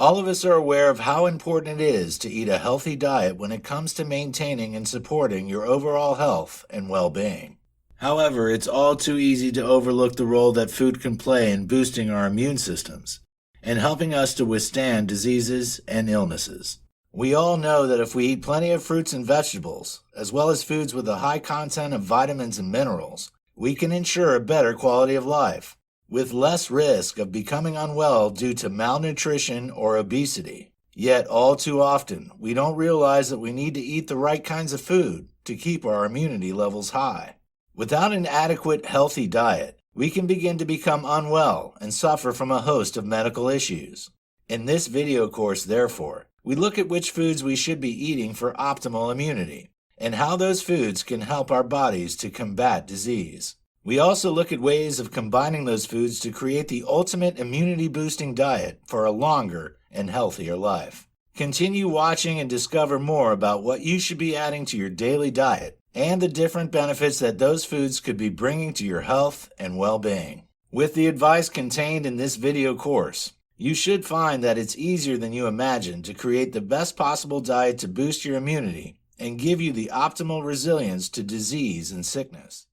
All of us are aware of how important it is to eat a healthy diet when it comes to maintaining and supporting your overall health and well-being. However, it's all too easy to overlook the role that food can play in boosting our immune systems and helping us to withstand diseases and illnesses. We all know that if we eat plenty of fruits and vegetables, as well as foods with a high content of vitamins and minerals, we can ensure a better quality of life, with less risk of becoming unwell due to malnutrition or obesity. Yet, all too often, we don't realize that we need to eat the right kinds of food to keep our immunity levels high. Without an adequate, healthy diet, we can begin to become unwell and suffer from a host of medical issues. In this video course, therefore, we look at which foods we should be eating for optimal immunity, and how those foods can help our bodies to combat disease. We also look at ways of combining those foods to create the ultimate immunity-boosting diet for a longer and healthier life. Continue watching and discover more about what you should be adding to your daily diet and the different benefits that those foods could be bringing to your health and well-being. With the advice contained in this video course, you should find that it's easier than you imagine to create the best possible diet to boost your immunity and give you the optimal resilience to disease and sickness.